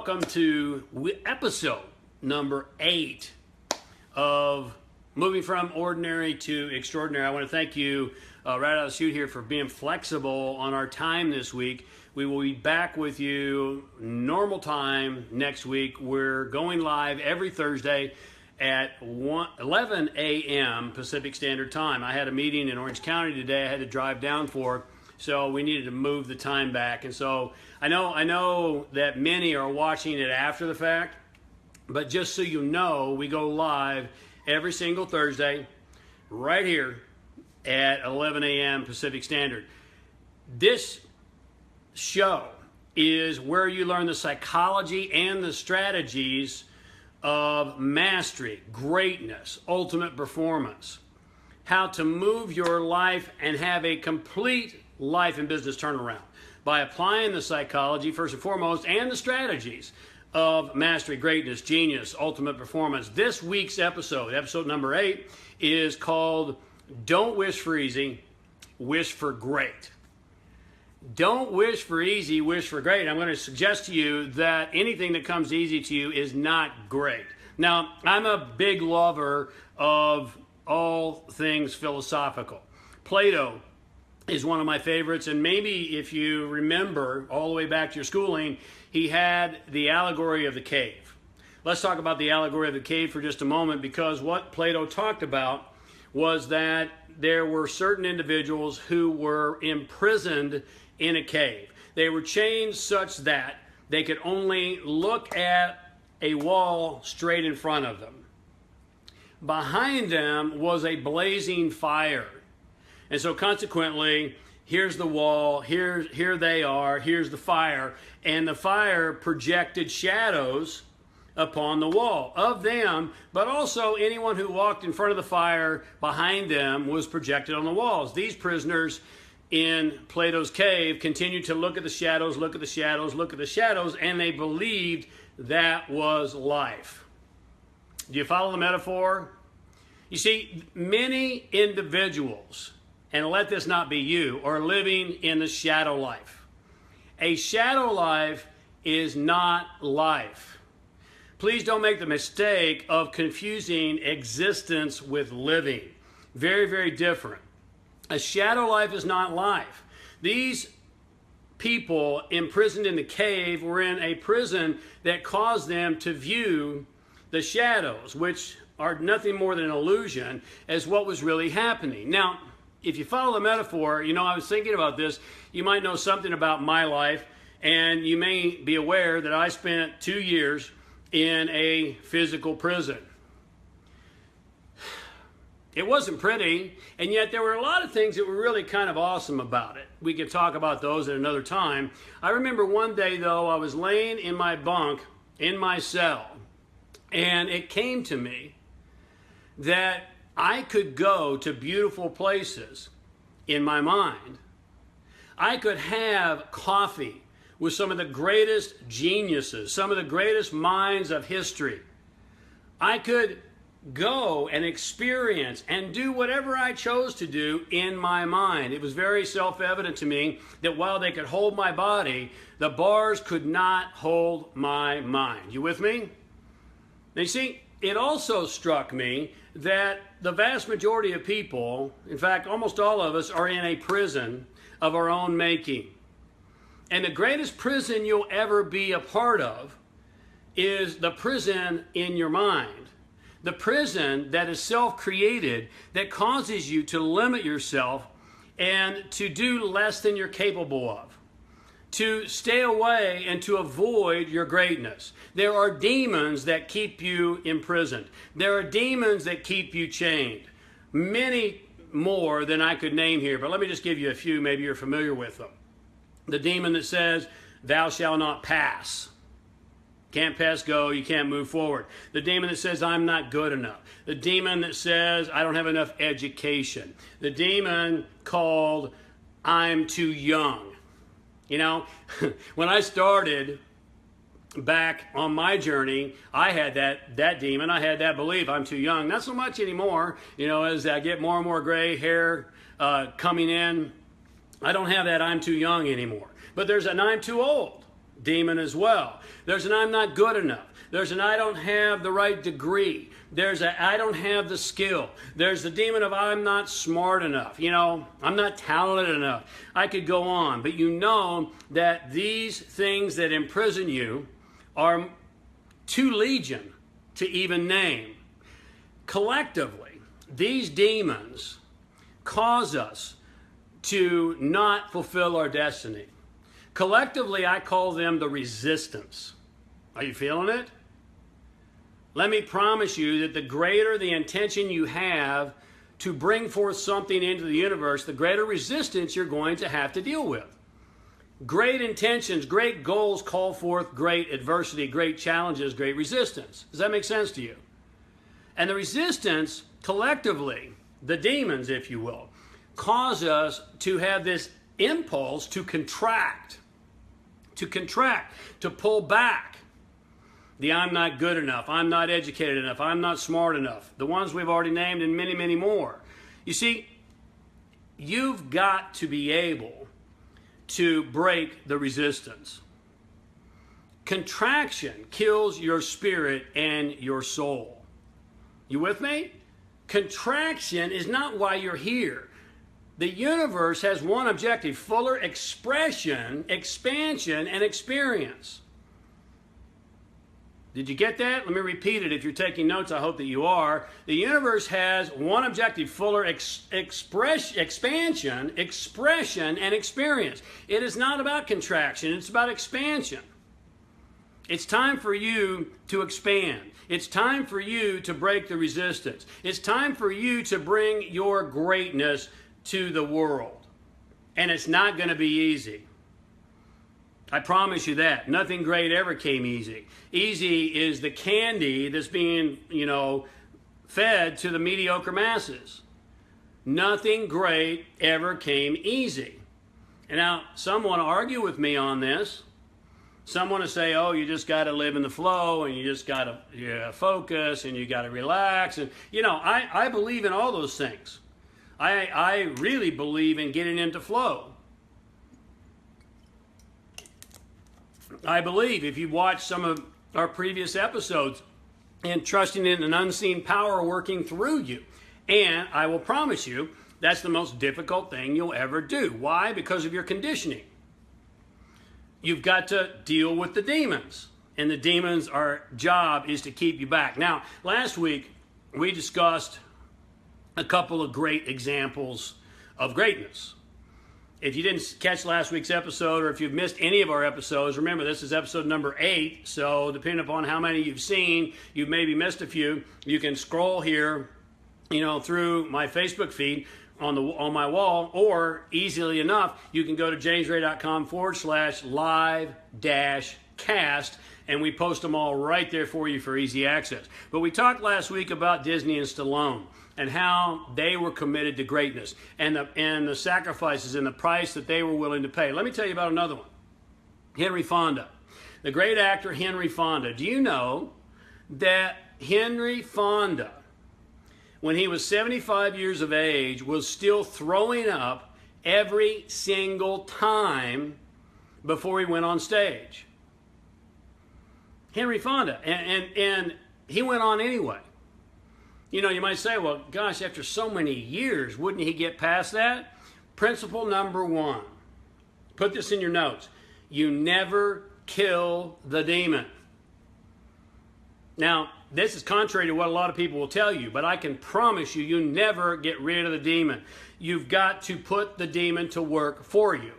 welcome to episode number 8 of Moving from Ordinary to Extraordinary. I want to thank you right out of the chute here for being flexible on our time this week. We will be back with you normal time next week. We're going live every Thursday at 11 a.m. Pacific Standard Time. I had a meeting in Orange County today I had to drive down for, so we needed to move the time back. And so I know that many are watching it after the fact, but just so you know, we go live every single Thursday right here at 11 a.m. Pacific Standard. This show is where you learn the psychology and the strategies of mastery, greatness, ultimate performance, how to move your life and have a complete life and business turnaround by applying the psychology first and foremost and the strategies of mastery, greatness, genius, ultimate performance. This week's episode number 8, is called Don't Wish for Easy, Wish for Great. Don't wish for easy, wish for great. I'm going to suggest to you that anything that comes easy to you is not great. Now, I'm a big lover of all things philosophical. Plato is one of my favorites, and maybe if you remember all the way back to your schooling, he had the allegory of the cave. Let's talk about the allegory of the cave for just a moment, because what Plato talked about was that there were certain individuals who were imprisoned in a cave. They were chained such that they could only look at a wall straight in front of them. Behind them was a blazing fire. And so consequently, here's the wall, here they are, here's the fire, and the fire projected shadows upon the wall of them, but also anyone who walked in front of the fire behind them was projected on the walls. These prisoners in Plato's cave continued to look at the shadows, look at the shadows, look at the shadows, and they believed that was life. Do you follow the metaphor? You see, many individuals, and let this not be you, are living in the shadow life. A shadow life is not life. Please don't make the mistake of confusing existence with living. Very, very different. A shadow life is not life. These people imprisoned in the cave were in a prison that caused them to view the shadows, which are nothing more than an illusion, as what was really happening. Now, if you follow the metaphor, I was thinking about this. You might know something about my life, and you may be aware that I spent 2 years in a physical prison. It wasn't pretty, and yet there were a lot of things that were really kind of awesome about it. We could talk about those at another time. I remember one day, though, I was laying in my bunk, in my cell, and it came to me that I could go to beautiful places in my mind. I could have coffee with some of the greatest geniuses, some of the greatest minds of history. I could go and experience and do whatever I chose to do in my mind. It was very self-evident to me that while they could hold my body, the bars could not hold my mind. You with me? Now, you see, it also struck me that the vast majority of people, in fact, almost all of us, are in a prison of our own making. And the greatest prison you'll ever be a part of is the prison in your mind. The prison that is self-created, that causes you to limit yourself and to do less than you're capable of, to stay away and to avoid your greatness. There are demons that keep you imprisoned. There are demons that keep you chained. Many more than I could name here, but let me just give you a few. Maybe you're familiar with them. The demon that says, "Thou shalt not pass." Can't pass go, you can't move forward. The demon that says, "I'm not good enough." The demon that says, "I don't have enough education." The demon called, "I'm too young." When I started back on my journey, I had that demon. I had that belief, I'm too young. Not so much anymore. As I get more and more gray hair coming in, I don't have that I'm too young anymore. But there's an I'm too old. demon as well. There's an I'm not good enough. There's an I don't have the right degree. There's a I don't have the skill. There's the demon of I'm not smart enough. You know, I'm not talented enough. I could go on. But you know that these things that imprison you are too legion to even name. Collectively, these demons cause us to not fulfill our destiny. Collectively, I call them the resistance. Are you feeling it? Let me promise you that the greater the intention you have to bring forth something into the universe, the greater resistance you're going to have to deal with. Great intentions, great goals call forth great adversity, great challenges, great resistance. Does that make sense to you? And the resistance, collectively, the demons, if you will, cause us to have this impulse to contract, to pull back. The I'm not good enough, I'm not educated enough, I'm not smart enough. The ones we've already named and many, many more. You see, you've got to be able to break the resistance. Contraction kills your spirit and your soul. You with me? Contraction is not why you're here. The universe has one objective: fuller expression, expansion, and experience. Did you get that? Let me repeat it. If you're taking notes, I hope that you are. The universe has one objective: fuller expansion, expression, and experience. It is not about contraction. It's about expansion. It's time for you to expand. It's time for you to break the resistance. It's time for you to bring your greatness to the world. And it's not going to be easy. I promise you that. Nothing great ever came easy. Easy is the candy that's being, fed to the mediocre masses. Nothing great ever came easy. And now, some want to argue with me on this. Some want to say, oh, you just got to live in the flow, and you just got to focus, and you got to relax. And, I believe in all those things. I really believe in getting into flow. I believe, if you watch some of our previous episodes, and trusting in an unseen power working through you. And I will promise you, that's the most difficult thing you'll ever do. Why? Because of your conditioning. You've got to deal with the demons. And the demons, our job is to keep you back. Now, last week, we discussed a couple of great examples of greatness. If you didn't catch last week's episode, or if you've missed any of our episodes, remember this is episode number 8. So depending upon how many you've seen, you've maybe missed a few. You can scroll here, through my Facebook feed on my wall, or easily enough, you can go to jamesray.com/live-cast, and we post them all right there for you for easy access. But we talked last week about Disney and Stallone, and how they were committed to greatness, and the sacrifices and the price that they were willing to pay. Let me tell you about another one. Henry Fonda. The great actor Henry Fonda. Do you know that Henry Fonda, when he was 75 years of age, was still throwing up every single time before he went on stage? Henry Fonda. And he went on anyway. You might say, well, gosh, after so many years, wouldn't he get past that? Principle number 1. Put this in your notes. You never kill the demon. Now, this is contrary to what a lot of people will tell you, but I can promise you, you never get rid of the demon. You've got to put the demon to work for you.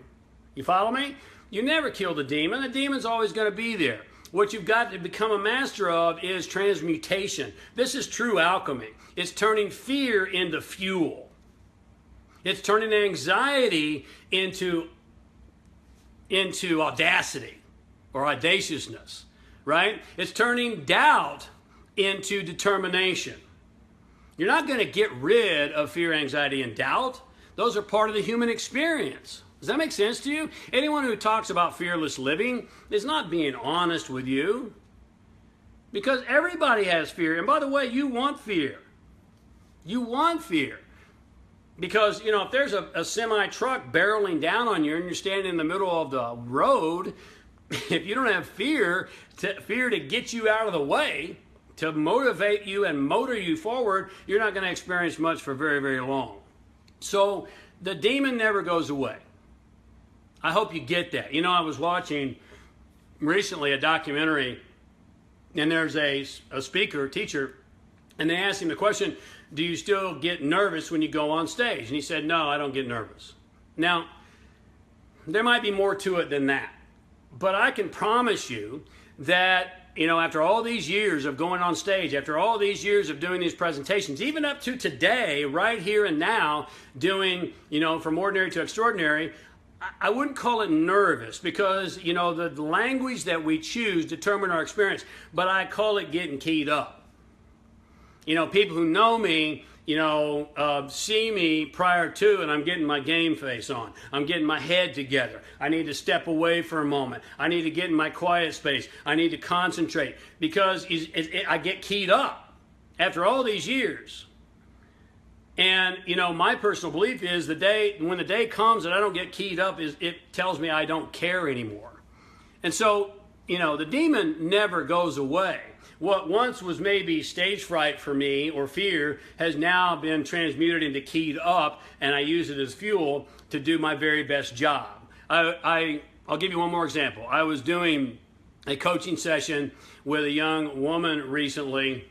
You follow me? You never kill the demon. The demon's always going to be there. What you've got to become a master of is transmutation. This is true alchemy. It's turning fear into fuel. It's turning anxiety into audacity or audaciousness, right? It's turning doubt into determination. You're not going to get rid of fear, anxiety, and doubt. Those are part of the human experience. Does that make sense to you? Anyone who talks about fearless living is not being honest with you. Because everybody has fear. And by the way, you want fear. You want fear. Because, if there's a semi-truck barreling down on you and you're standing in the middle of the road, if you don't have fear to get you out of the way, to motivate you and motor you forward, you're not going to experience much for very, very long. So the demon never goes away. I hope you get that. You know, I was watching recently a documentary, and there's a speaker, teacher, and they asked him the question, do you still get nervous when you go on stage? And he said, no, I don't get nervous. Now, there might be more to it than that, but I can promise you that, you know, after all these years of going on stage, after all these years of doing these presentations, even up to today, right here and now, doing, you know, from ordinary to extraordinary, I wouldn't call it nervous because, you know, the language that we choose determine our experience, but I call it getting keyed up. You know, people who know me, you know, see me prior to, and I'm getting my game face on. I'm getting my head together. I need to step away for a moment. I need to get in my quiet space. I need to concentrate because I get keyed up after all these years. And, you know, my personal belief is when the day comes that I don't get keyed up, it tells me I don't care anymore. And so, you know, the demon never goes away. What once was maybe stage fright for me or fear has now been transmuted into keyed up, and I use it as fuel to do my very best job. I'll give you one more example. I was doing a coaching session with a young woman recently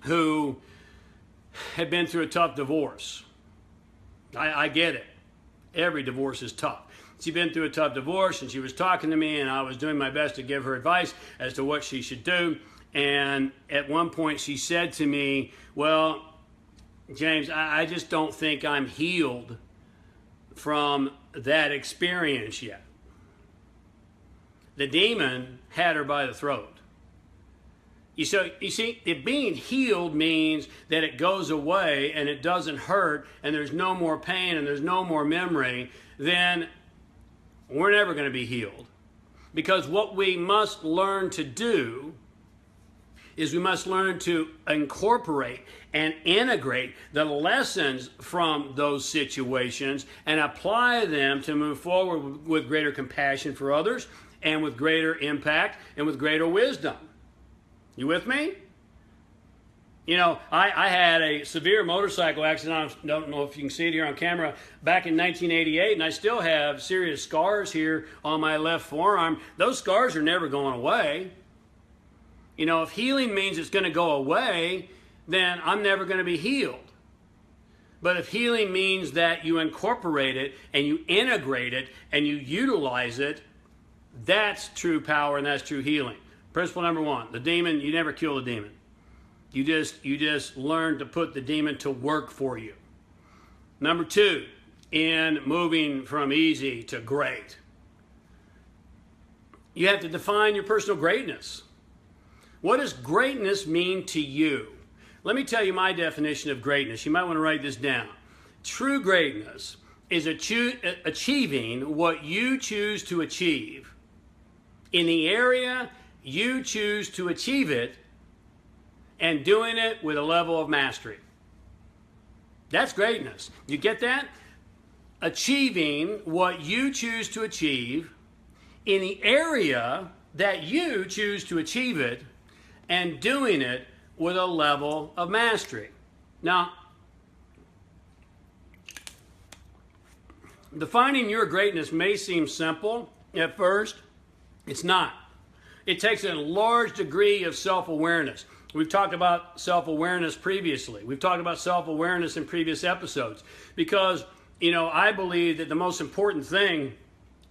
who had been through a tough divorce. I get it. Every divorce is tough. She'd been through a tough divorce, and she was talking to me, and I was doing my best to give her advice as to what she should do. And at one point she said to me, well, James, I just don't think I'm healed from that experience yet. The demon had her by the throat. You see, if being healed means that it goes away and it doesn't hurt and there's no more pain and there's no more memory, then we're never going to be healed. Because what we must learn to do is we must learn to incorporate and integrate the lessons from those situations and apply them to move forward with greater compassion for others and with greater impact and with greater wisdom. You with me? You know, I had a severe motorcycle accident. I don't know if you can see it here on camera, back in 1988, and I still have serious scars here on my left forearm. Those scars are never going away. You know, if healing means it's going to go away, then I'm never going to be healed. But if healing means that you incorporate it and you integrate it and you utilize it, that's true power and that's true healing. Principle number one, the demon, you never kill the demon. You just learn to put the demon to work for you. Number two, in moving from easy to great, you have to define your personal greatness. What does greatness mean to you? Let me tell you my definition of greatness. You might want to write this down. True greatness is achieving what you choose to achieve in the area you choose to achieve it and doing it with a level of mastery. That's greatness. You get that? Achieving what you choose to achieve in the area that you choose to achieve it and doing it with a level of mastery. Now, defining your greatness may seem simple at first. It's not. It takes a large degree of self-awareness. We've talked about self-awareness previously. We've talked about self-awareness in previous episodes because, you know, I believe that the most important thing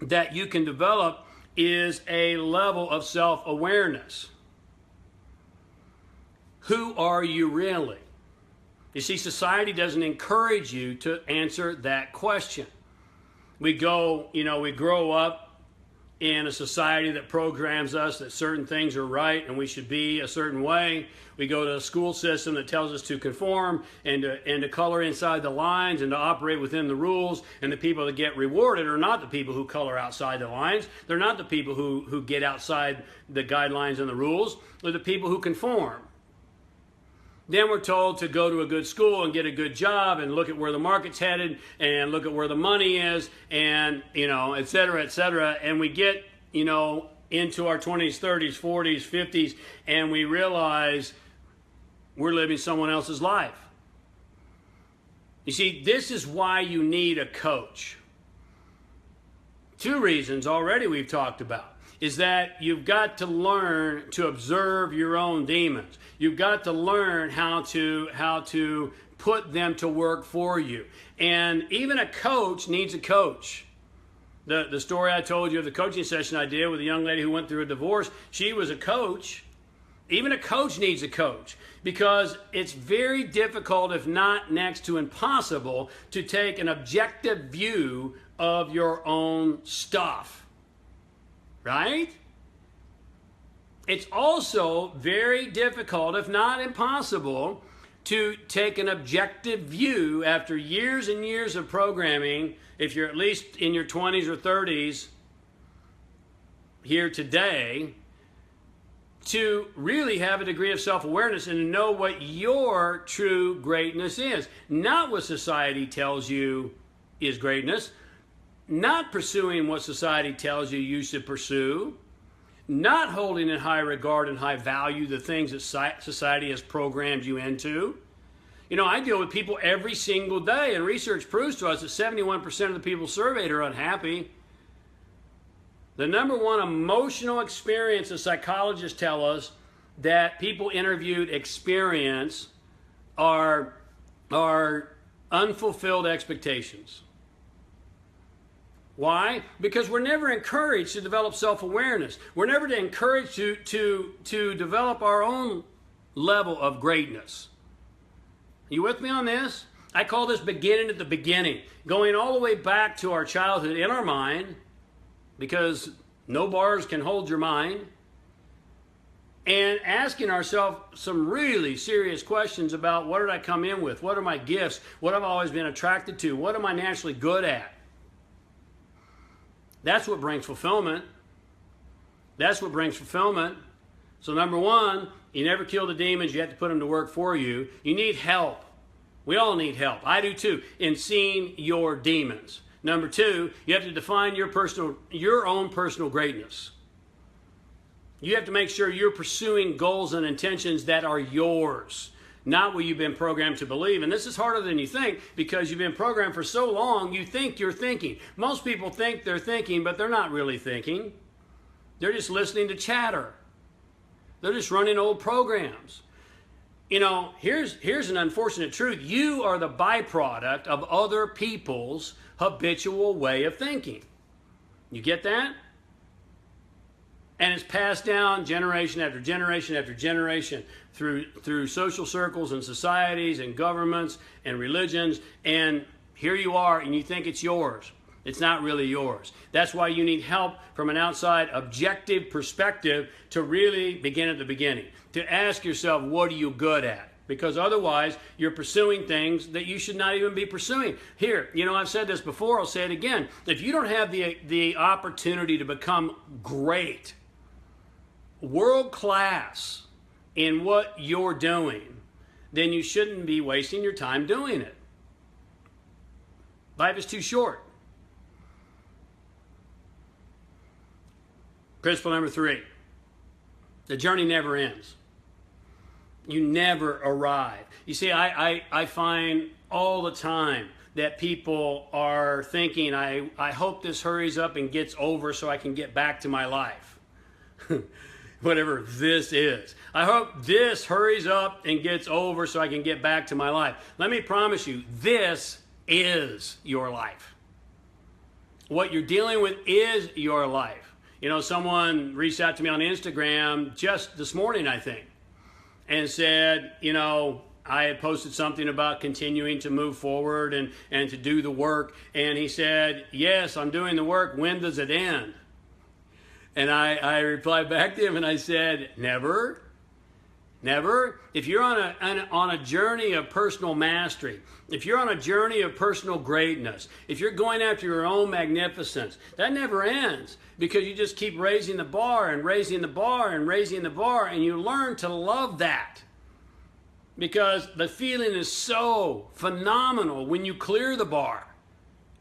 that you can develop is a level of self-awareness. Who are you really? You see, society doesn't encourage you to answer that question. We grow up in a society that programs us that certain things are right and we should be a certain way. We go to a school system that tells us to conform and to color inside the lines and to operate within the rules. And the people that get rewarded are not the people who color outside the lines. They're not the people who get outside the guidelines and the rules. They're the people who conform. Then we're told to go to a good school and get a good job and look at where the market's headed and look at where the money is and, et cetera, et cetera. And we get, into our 20s, 30s, 40s, 50s, and we realize we're living someone else's life. You see, this is why you need a coach. Two reasons already we've talked about is that you've got to learn to observe your own demons. You've got to learn how to put them to work for you. And even a coach needs a coach. The story I told you of the coaching session I did with a young lady who went through a divorce, she was a coach. Even a coach needs a coach because it's very difficult, if not next to impossible, to take an objective view of your own stuff. Right? It's also very difficult, if not impossible, to take an objective view after years and years of programming, if you're at least in your 20s or 30s here today, to really have a degree of self-awareness and to know what your true greatness is. Not what society tells you is greatness, not pursuing what society tells you you should pursue, not holding in high regard and high value the things that society has programmed you into. You know, I deal with people every single day, and research proves to us that 71% of the people surveyed are unhappy. The number one emotional experience, the psychologists tell us, that people interviewed experience are unfulfilled expectations. Why? Because we're never encouraged to develop self-awareness. We're never encouraged to develop our own level of greatness. You with me on this? I call this beginning at the beginning, going all the way back to our childhood in our mind, because no bars can hold your mind, and asking ourselves some really serious questions about what did I come in with? What are my gifts? What have I always been attracted to? What am I naturally good at? That's what brings fulfillment. That's what brings fulfillment. So number one, you never kill the demons. You have to put them to work for you. You need help. We all need help. I do too, in seeing your demons. Number two, you have to define your own personal greatness. You have to make sure you're pursuing goals and intentions that are yours, not what you've been programmed to believe. And this is harder than you think because you've been programmed for so long, you think you're thinking. Most people think they're thinking, but they're not really thinking. They're just listening to chatter. They're just running old programs. You know, here's an unfortunate truth. You are the byproduct of other people's habitual way of thinking. You get that? And it's passed down generation after generation after generation through social circles and societies and governments and religions. And here you are and you think it's yours. It's not really yours. That's why you need help from an outside objective perspective to really begin at the beginning. To ask yourself, what are you good at? Because otherwise, you're pursuing things that you should not even be pursuing. Here, you know, I've said this before, I'll say it again. If you don't have the opportunity to become great, world class in what you're doing, then you shouldn't be wasting your time doing it. Life is too short. Principle number 3, the journey never ends. You never arrive. You see, I find all the time that people are thinking, I hope this hurries up and gets over so I can get back to my life. Whatever this is. I hope this hurries up and gets over so I can get back to my life. Let me promise you, this is your life. What you're dealing with is your life. You know, someone reached out to me on Instagram just this morning, I think, and said, you know, I had posted something about continuing to move forward and to do the work. And he said, yes, I'm doing the work. When does it end? And I replied back to him and I said, never. Never. If you're on a journey of personal mastery, if you're on a journey of personal greatness, if you're going after your own magnificence, that never ends because you just keep raising the bar and raising the bar and raising the bar, and you learn to love that because the feeling is so phenomenal when you clear the bar.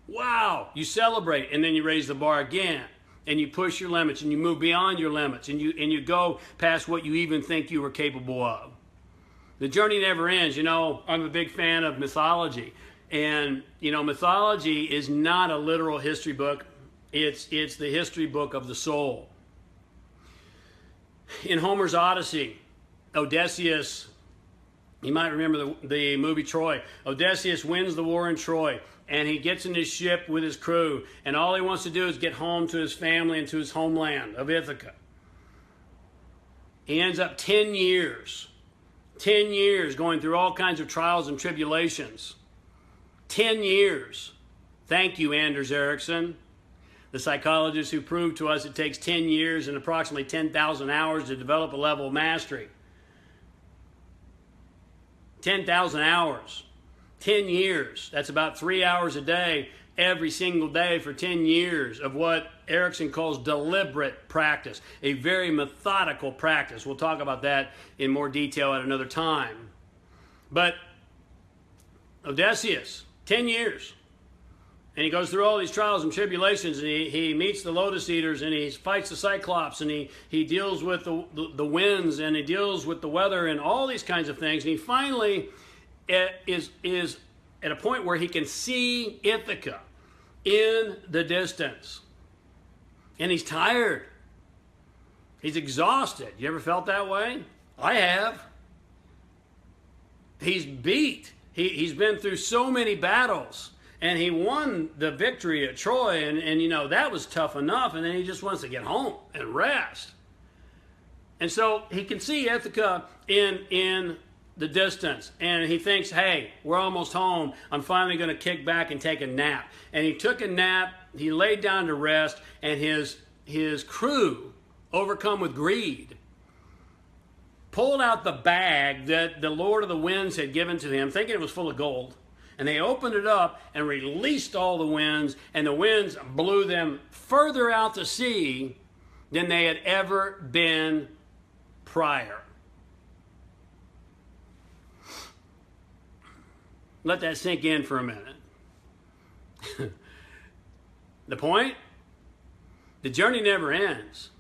Wow, you celebrate and then you raise the bar again. and you push your limits, and you move beyond your limits, and you go past what you even think you were capable of. The journey never ends. You know, I'm a big fan of mythology. And, you know, mythology is not a literal history book. It's the history book of the soul. In Homer's Odyssey, Odysseus, you might remember the movie Troy. Odysseus wins the war in Troy, and he gets in his ship with his crew, and all he wants to do is get home to his family and to his homeland of Ithaca. He ends up 10 years going through all kinds of trials and tribulations. 10 years. Thank you, Anders Ericsson, the psychologist who proved to us it takes 10 years and approximately 10,000 hours to develop a level of mastery. 10,000 hours. 10 years. That's about 3 hours a day, every single day for 10 years of what Ericsson calls deliberate practice, a very methodical practice. We'll talk about that in more detail at another time. But Odysseus, 10 years. And he goes through all these trials and tribulations, and he meets the Lotus Eaters, and he fights the Cyclops, and he deals with the winds, and he deals with the weather, and all these kinds of things. And he finally is at a point where he can see Ithaca in the distance. And he's tired. He's exhausted. You ever felt that way? I have. He's beat. He's been through so many battles, and he won the victory at Troy, and you know, that was tough enough, and then he just wants to get home and rest. And so he can see Ithaca in the distance, and he thinks, hey, we're almost home. I'm finally going to kick back and take a nap. And he took a nap, he laid down to rest, and his crew, overcome with greed, pulled out the bag that the Lord of the Winds had given to him, thinking it was full of gold. And they opened it up and released all the winds, and the winds blew them further out to sea than they had ever been prior. Let that sink in for a minute. The point? The journey never ends.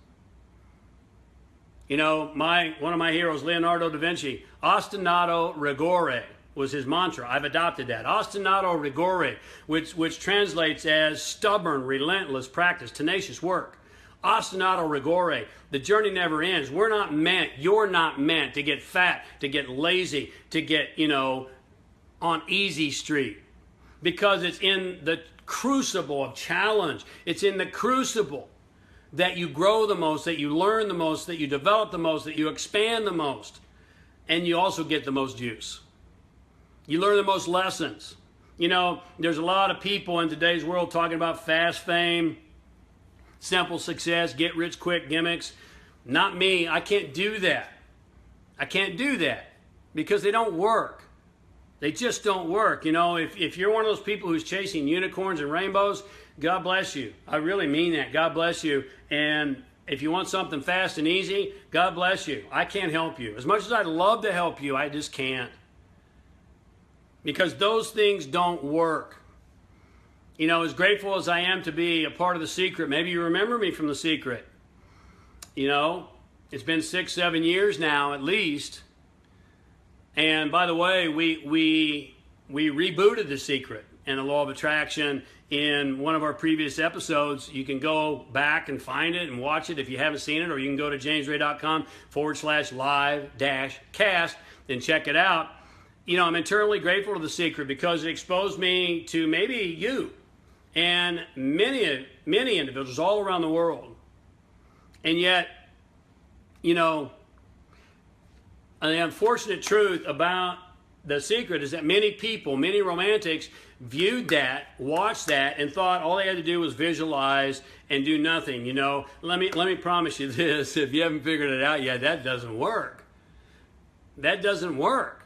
You know, one of my heroes, Leonardo da Vinci, ostinato rigore was his mantra. I've adopted that. Ostinato rigore, which translates as stubborn, relentless practice, tenacious work. Ostinato rigore. The journey never ends. You're not meant to get fat, to get lazy, to get, on easy street. Because it's in the crucible of challenge. It's in the crucible that you grow the most, that you learn the most, that you develop the most, that you expand the most. And you also get the most juice. You learn the most lessons. You know, there's a lot of people in today's world talking about fast fame, simple success, get rich quick gimmicks. Not me. I can't do that. I can't do that because they don't work. They just don't work. You know, if you're one of those people who's chasing unicorns and rainbows, God bless you. I really mean that. God bless you. And if you want something fast and easy, God bless you. I can't help you. As much as I'd love to help you, I just can't. Because those things don't work. You know, as grateful as I am to be a part of The Secret, maybe you remember me from The Secret. You know, it's been 6-7 years now at least. And by the way, we rebooted The Secret and the Law of Attraction in one of our previous episodes. You can go back and find it and watch it if you haven't seen it, or you can go to jamesray.com/live-cast and check it out. You know, I'm eternally grateful to The Secret because it exposed me to maybe you and many individuals all around the world. And yet, you know, the unfortunate truth about The Secret is that many people, many romantics, viewed that, watched that, and thought all they had to do was visualize and do nothing. You know, let me promise you this: if you haven't figured it out yet, that doesn't work. That doesn't work.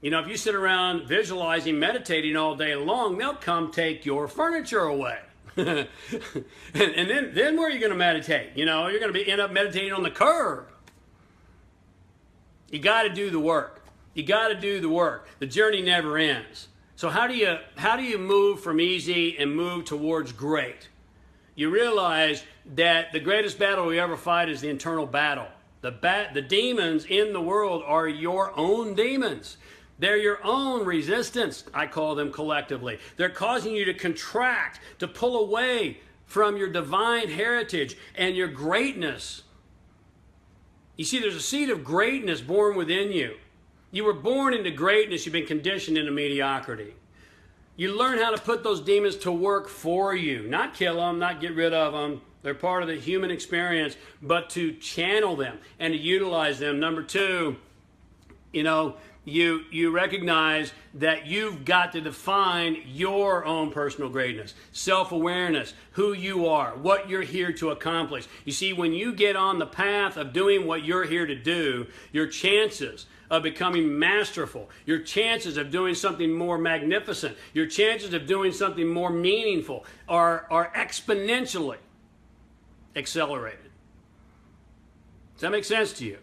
You know, if you sit around visualizing, meditating all day long, they'll come take your furniture away. and then where are you going to meditate? You know, you're going to end up meditating on the curb. You got to do the work. You got to do the work. The journey never ends. So how do you move from easy and move towards great? you realize that the greatest battle we ever fight is the internal battle. The demons in the world are your own demons. They're your own resistance, I call them collectively. They're causing you to contract, to pull away from your divine heritage and your greatness. You see, there's a seed of greatness born within you. You were born into greatness. You've been conditioned into mediocrity. You learn how to put those demons to work for you. Not kill them, not get rid of them. They're part of the human experience, but to channel them and to utilize them. Number two, you recognize that you've got to define your own personal greatness, self-awareness, who you are, what you're here to accomplish. You see, when you get on the path of doing what you're here to do, your chances of becoming masterful, your chances of doing something more magnificent, your chances of doing something more meaningful are exponentially accelerated. Does that make sense to you?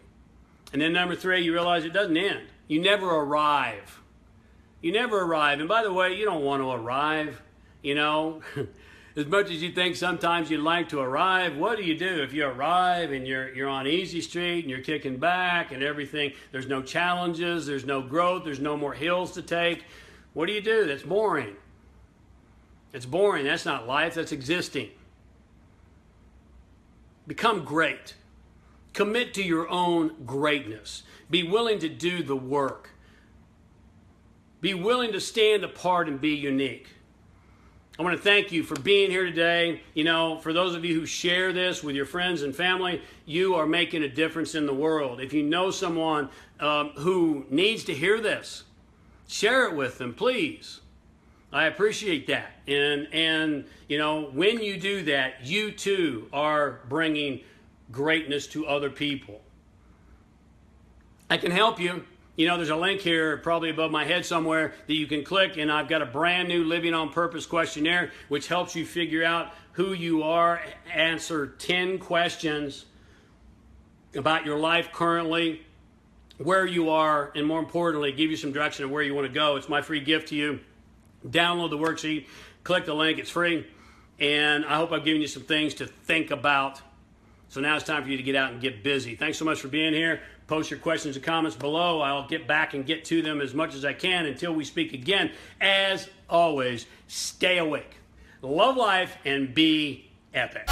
And then number three, you realize it doesn't end. You never arrive. You never arrive. And by the way, you don't want to arrive, As much as you think sometimes you'd like to arrive, what do you do if you arrive and you're on easy street and you're kicking back and everything? There's no challenges, there's no growth, there's no more hills to take. What do you do? That's boring. It's boring. That's not life, that's existing. Become great. Commit to your own greatness. Be willing to do the work. Be willing to stand apart and be unique. I want to thank you for being here today. For those of you who share this with your friends and family, you are making a difference in the world. If you know someone who needs to hear this, share it with them, please. I appreciate that. And when you do that, you too are bringing greatness to other people. I can help you. There's a link here probably above my head somewhere that you can click, and I've got a brand new Living on Purpose questionnaire which helps you figure out who you are, answer 10 questions about your life currently, where you are, and more importantly, give you some direction of where you want to go. It's my free gift to you. Download the worksheet, click the link, it's free, and I hope I've given you some things to think about. So now it's time for you to get out and get busy. Thanks so much for being here. Post your questions and comments below. I'll get back and get to them as much as I can until we speak again. As always, stay awake, love life, and be epic.